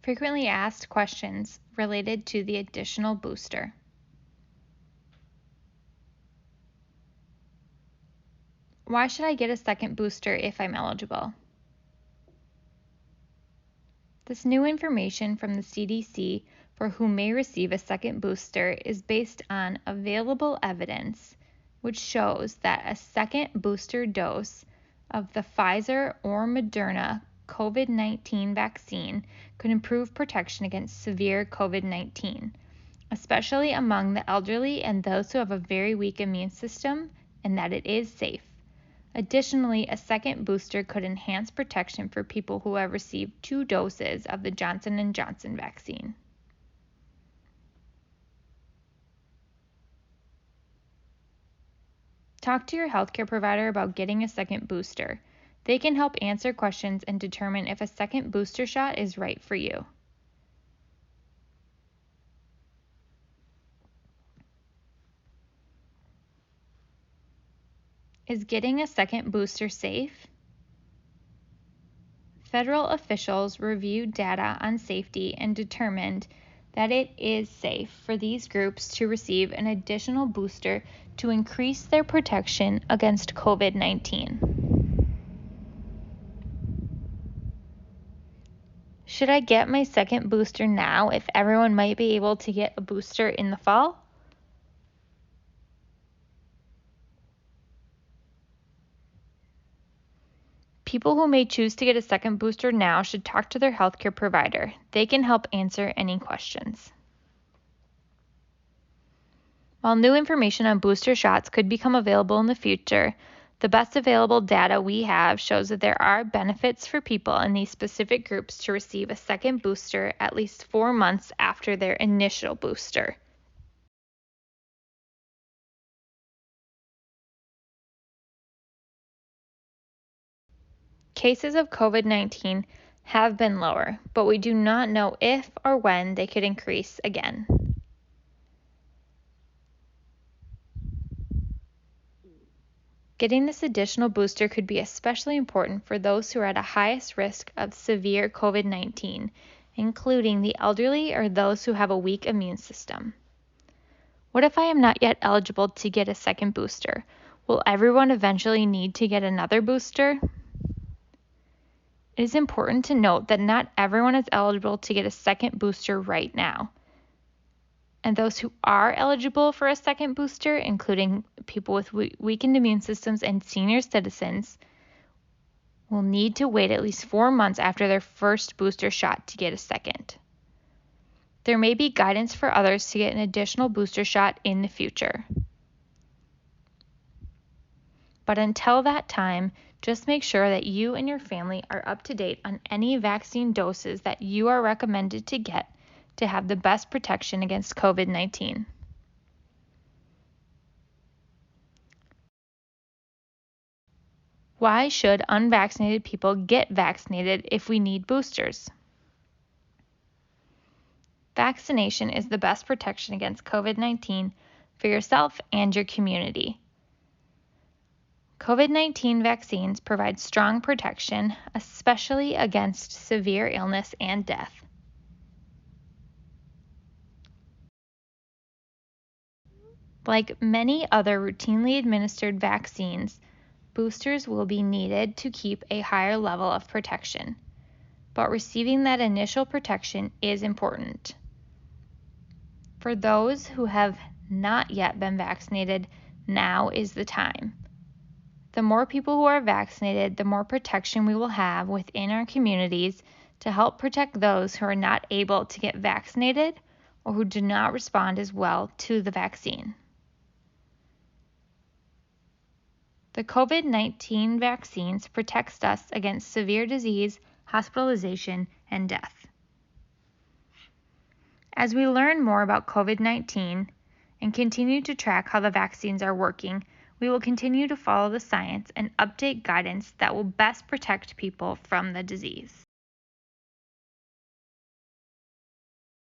Frequently asked questions related to the additional booster. Why should I get a second booster if I'm eligible? This new information from the CDC for who may receive a second booster is based on available evidence, which shows that a second booster dose of the Pfizer or Moderna COVID-19 vaccine could improve protection against severe COVID-19, especially among the elderly and those who have a very weak immune system, and that it is safe. Additionally, a second booster could enhance protection for people who have received 2 doses of the Johnson & Johnson vaccine. Talk to your healthcare provider about getting a second booster. They can help answer questions and determine if a second booster shot is right for you. Is getting a second booster safe? Federal officials reviewed data on safety and determined that it is safe for these groups to receive an additional booster to increase their protection against COVID-19. Should I get my second booster now if everyone might be able to get a booster in the fall? People who may choose to get a second booster now should talk to their healthcare provider. They can help answer any questions. While new information on booster shots could become available in the future, the best available data we have shows that there are benefits for people in these specific groups to receive a second booster at least 4 months after their initial booster. Cases of COVID-19 have been lower, but we do not know if or when they could increase again. Getting this additional booster could be especially important for those who are at a highest risk of severe COVID-19, including the elderly or those who have a weak immune system. What if I am not yet eligible to get a second booster? Will everyone eventually need to get another booster? It is important to note that not everyone is eligible to get a second booster right now. And those who are eligible for a second booster, including people with weakened immune systems and senior citizens, will need to wait at least 4 months after their first booster shot to get a second. There may be guidance for others to get an additional booster shot in the future. But until that time, just make sure that you and your family are up to date on any vaccine doses that you are recommended to get to have the best protection against COVID-19. Why should unvaccinated people get vaccinated if we need boosters? Vaccination is the best protection against COVID-19 for yourself and your community. COVID-19 vaccines provide strong protection, especially against severe illness and death. Like many other routinely administered vaccines, boosters will be needed to keep a higher level of protection, but receiving that initial protection is important. For those who have not yet been vaccinated, now is the time. The more people who are vaccinated, the more protection we will have within our communities to help protect those who are not able to get vaccinated or who do not respond as well to the vaccine. The COVID-19 vaccines protect us against severe disease, hospitalization, and death. As we learn more about COVID-19 and continue to track how the vaccines are working, we will continue to follow the science and update guidance that will best protect people from the disease.